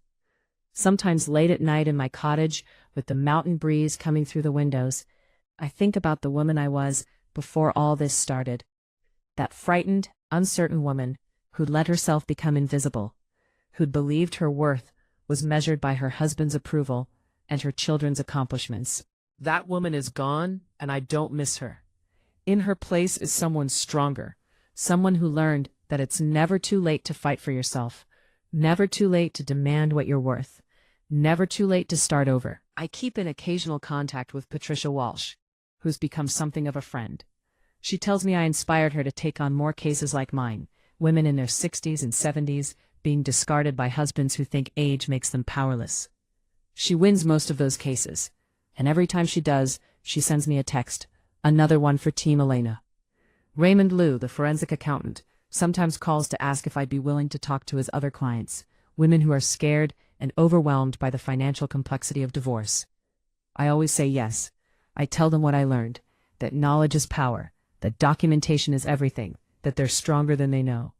Speaker 1: Sometimes late at night in my cottage, with the mountain breeze coming through the windows, I think about the woman I was before all this started. That frightened, uncertain woman who'd let herself become invisible, who'd believed her worth was measured by her husband's approval and her children's accomplishments. That woman is gone, and I don't miss her. In her place is someone stronger, someone who learned that it's never too late to fight for yourself, never too late to demand what you're worth, never too late to start over. I keep in occasional contact with Patricia Walsh, who's become something of a friend. She tells me I inspired her to take on more cases like mine, women in their 60s and 70s being discarded by husbands who think age makes them powerless. She wins most of those cases, and every time she does, she sends me a text, another one for Team Elena. Raymond Liu, the forensic accountant, sometimes calls to ask if I'd be willing to talk to his other clients, women who are scared and overwhelmed by the financial complexity of divorce. I always say yes. I tell them what I learned, that knowledge is power, that documentation is everything, that they're stronger than they know.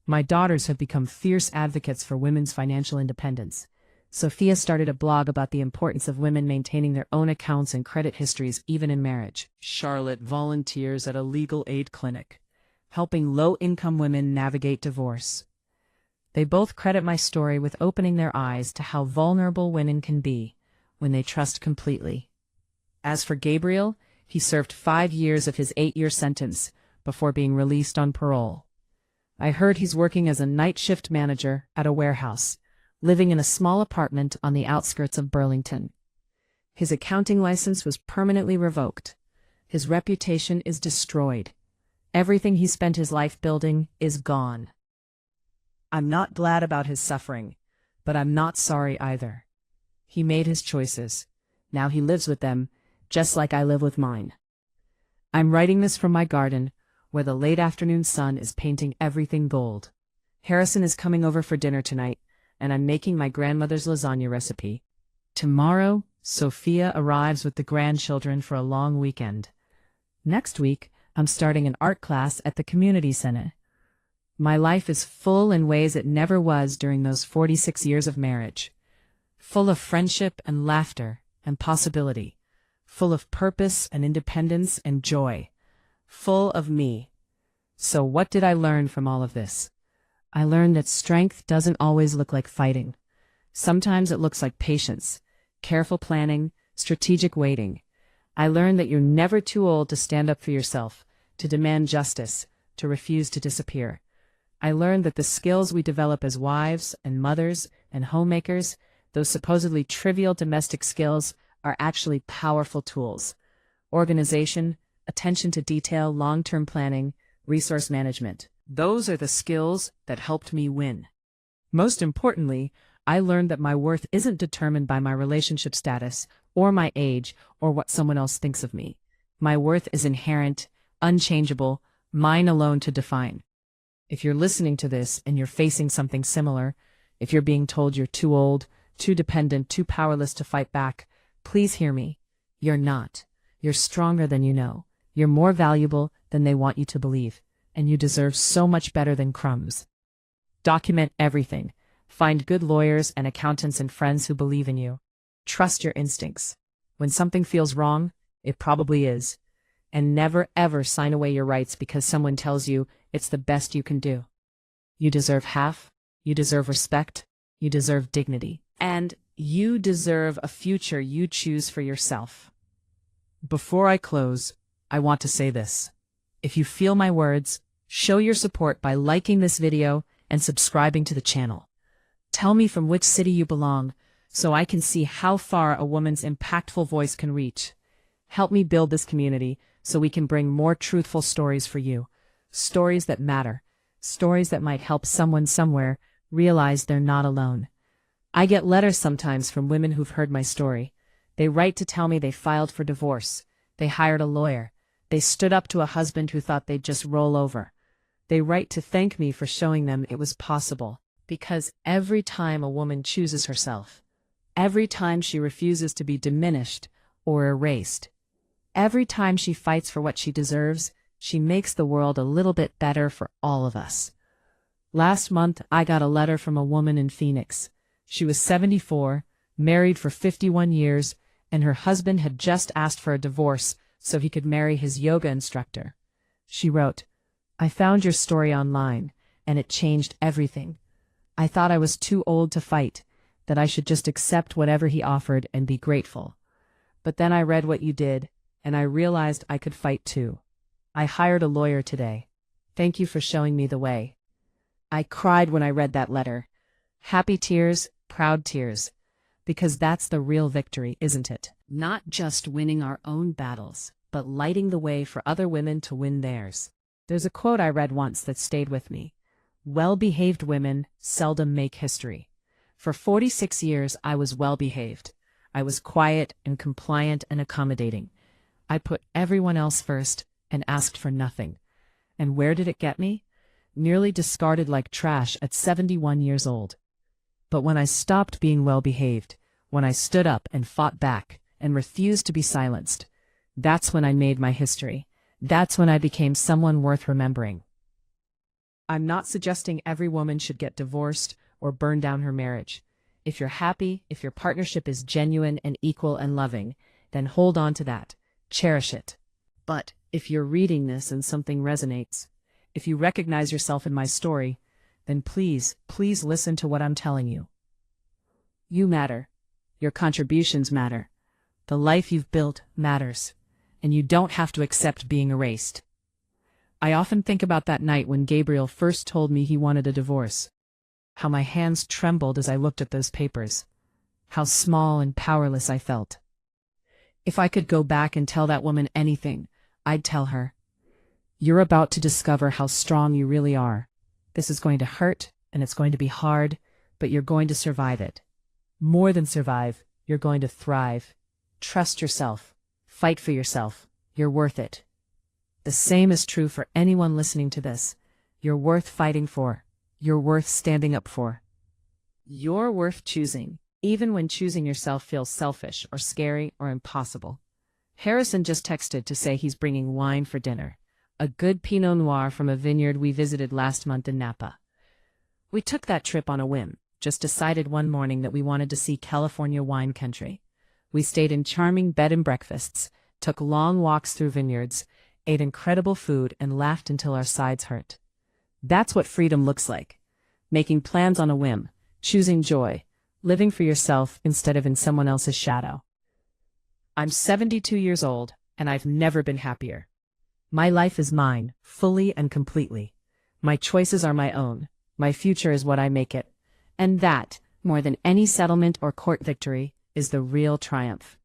Speaker 1: My daughters have become fierce advocates for women's financial independence. Sophia started a blog about the importance of women maintaining their own accounts and credit histories even in marriage. Charlotte volunteers at a legal aid clinic, helping low-income women navigate divorce. They both credit my story with opening their eyes to how vulnerable women can be when they trust completely. As for Gabriel, he served 5 years of his 8-year sentence before being released on parole. I heard he's working as a night shift manager at a warehouse, living in a small apartment on the outskirts of Burlington. His accounting license was permanently revoked. His reputation is destroyed. Everything he spent his life building is gone. I'm not glad about his suffering, but I'm not sorry either. He made his choices. Now he lives with them, just like I live with mine. I'm writing this from my garden, where the late afternoon sun is painting everything gold. Harrison is coming over for dinner tonight, and I'm making my grandmother's lasagna recipe. Tomorrow, Sophia arrives with the grandchildren for a long weekend. Next week, I'm starting an art class at the community center. My life is full in ways it never was during those 46 years of marriage. Full of friendship and laughter and possibility. Full of purpose and independence and joy. Full of me. So what did I learn from all of this? I learned that strength doesn't always look like fighting. Sometimes it looks like patience, careful planning, strategic waiting. I learned that you're never too old to stand up for yourself, to demand justice, to refuse to disappear. I learned that the skills we develop as wives and mothers and homemakers, those supposedly trivial domestic skills, are actually powerful tools. Organization, attention to detail, long-term planning, resource management. Those are the skills that helped me win. Most importantly, I learned that my worth isn't determined by my relationship status, or my age, or what someone else thinks of me. My worth is inherent, unchangeable, mine alone to define. If you're listening to this and you're facing something similar, if you're being told you're too old, too dependent, too powerless to fight back, please hear me. You're not. You're stronger than you know. You're more valuable than they want you to believe, and you deserve so much better than crumbs. Document everything. Find good lawyers and accountants and friends who believe in you. Trust your instincts. When something feels wrong, it probably is. And never ever sign away your rights because someone tells you it's the best you can do. You deserve half. You deserve respect. You deserve dignity. And you deserve a future you choose for yourself. Before I close, I want to say this. If you feel my words, show your support by liking this video and subscribing to the channel. Tell me from which city you belong so I can see how far a woman's impactful voice can reach. Help me build this community so we can bring more truthful stories for you. Stories that matter. Stories that might help someone somewhere realize they're not alone. I get letters sometimes from women who've heard my story. They write to tell me they filed for divorce. They hired a lawyer. They stood up to a husband who thought they'd just roll over. They write to thank me for showing them it was possible. Because every time a woman chooses herself, every time she refuses to be diminished or erased, every time she fights for what she deserves, she makes the world a little bit better for all of us. Last month, I got a letter from a woman in Phoenix. She was 74, married for 51 years, and her husband had just asked for a divorce so he could marry his yoga instructor. She wrote, "I found your story online, and it changed everything. I thought I was too old to fight, that I should just accept whatever he offered and be grateful. But then I read what you did, and I realized I could fight too. I hired a lawyer today. Thank you for showing me the way." I cried when I read that letter. Happy tears, proud tears. Because that's the real victory, isn't it? Not just winning our own battles, but lighting the way for other women to win theirs. There's a quote I read once that stayed with me. Well-behaved women seldom make history. For 46 years, I was well-behaved. I was quiet and compliant and accommodating. I put everyone else first and asked for nothing. And where did it get me? Nearly discarded like trash at 71 years old. But when I stopped being well-behaved, when I stood up and fought back and refused to be silenced, that's when I made my history. That's when I became someone worth remembering. I'm not suggesting every woman should get divorced or burn down her marriage. If you're happy, if your partnership is genuine and equal and loving, then hold on to that. Cherish it. But if you're reading this and something resonates, if you recognize yourself in my story, then please, please listen to what I'm telling you. You matter. Your contributions matter. The life you've built matters. And you don't have to accept being erased. I often think about that night when Gabriel first told me he wanted a divorce. How my hands trembled as I looked at those papers. How small and powerless I felt. If I could go back and tell that woman anything, I'd tell her, "You're about to discover how strong you really are. This is going to hurt, and it's going to be hard, but you're going to survive it. More than survive, you're going to thrive. Trust yourself. Fight for yourself. You're worth it." The same is true for anyone listening to this. You're worth fighting for. You're worth standing up for. You're worth choosing, even when choosing yourself feels selfish or scary or impossible. Harrison just texted to say he's bringing wine for dinner. A good Pinot Noir from a vineyard we visited last month in Napa. We took that trip on a whim, just decided one morning that we wanted to see California wine country. We stayed in charming bed and breakfasts, took long walks through vineyards, ate incredible food, and laughed until our sides hurt. That's what freedom looks like. making plans on a whim, choosing joy, living for yourself instead of in someone else's shadow. I'm 72 years old, and I've never been happier. My life is mine, fully and completely. My choices are my own. My future is what I make it. And that, more than any settlement or court victory, is the real triumph.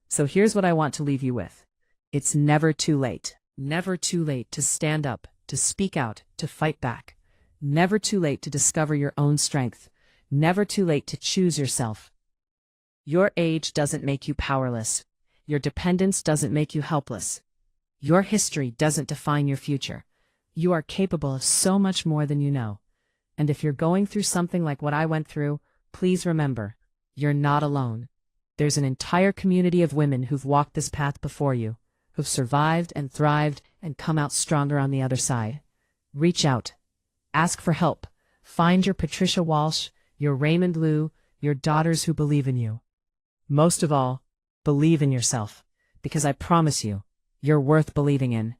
Speaker 1: So here's what I want to leave you with. It's never too late. Never too late to stand up, to speak out, to fight back. Never too late to discover your own strength. Never too late to choose yourself. Your age doesn't make you powerless. Your dependence doesn't make you helpless. Your history doesn't define your future. You are capable of so much more than you know. And if you're going through something like what I went through, please remember, you're not alone. There's an entire community of women who've walked this path before you, who've survived and thrived and come out stronger on the other side. Reach out. Ask for help. Find your Patricia Walsh, your Raymond Liu, your daughters who believe in you. Most of all, believe in yourself, because I promise you, you're worth believing in.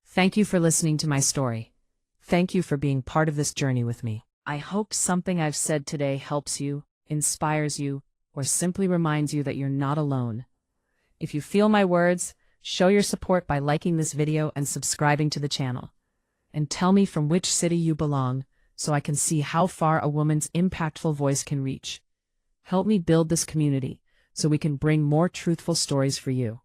Speaker 1: Thank you for listening to my story. Thank you for being part of this journey with me. I hope something I've said today helps you, inspires you, or simply reminds you that you're not alone. If you feel my words, show your support by liking this video and subscribing to the channel. And tell me from which city you belong, so I can see how far a woman's impactful voice can reach. Help me build this community, so we can bring more truthful stories for you.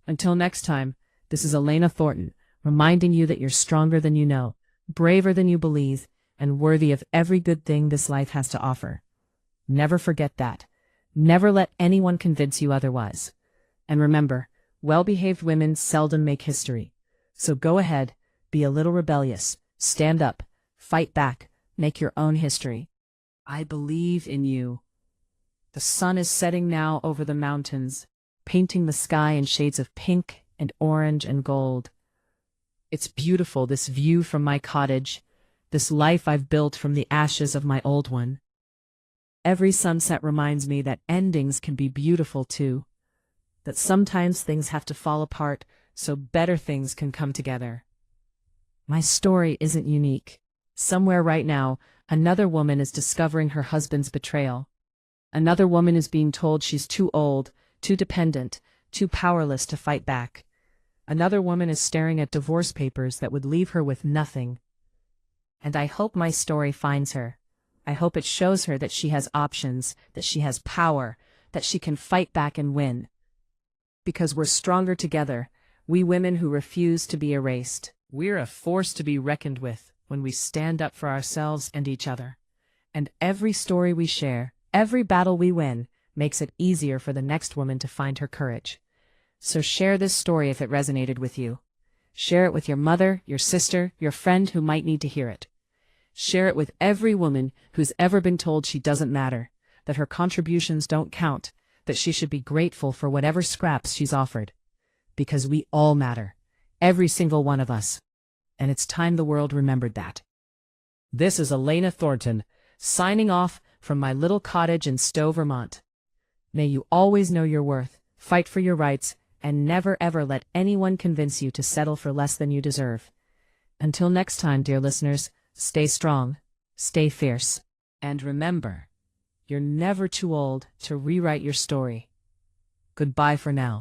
Speaker 1: Until next time, this is Elena Thornton, reminding you that you're stronger than you know, braver than you believe, and worthy of every good thing this life has to offer. Never forget that. Never let anyone convince you otherwise. And remember, well-behaved women seldom make history. So go ahead, be a little rebellious, stand up, fight back, make your own history. I believe in you. The sun is setting now over the mountains, painting the sky in shades of pink and orange and gold. It's beautiful, this view from my cottage, this life I've built from the ashes of my old one. Every sunset reminds me that endings can be beautiful too, that sometimes things have to fall apart so better things can come together. My story isn't unique. Somewhere right now, another woman is discovering her husband's betrayal. Another woman is being told she's too old, too dependent, too powerless to fight back. Another woman is staring at divorce papers that would leave her with nothing. And I hope my story finds her. I hope it shows her that she has options, that she has power, that she can fight back and win. Because we're stronger together, we women who refuse to be erased. We're a force to be reckoned with when we stand up for ourselves and each other. And every story we share, every battle we win, makes it easier for the next woman to find her courage. So share this story if it resonated with you. Share it with your mother, your sister, your friend who might need to hear it. Share it with every woman who's ever been told she doesn't matter, that her contributions don't count, that she should be grateful for whatever scraps she's offered. Because we all matter, every single one of us. And it's time the world remembered that. This is Elena Thornton, signing off from my little cottage in Stowe, Vermont. May you always know your worth, fight for your rights, and never ever let anyone convince you to settle for less than you deserve. Until next time, dear listeners, stay strong, stay fierce, and remember, you're never too old to rewrite your story. Goodbye for now.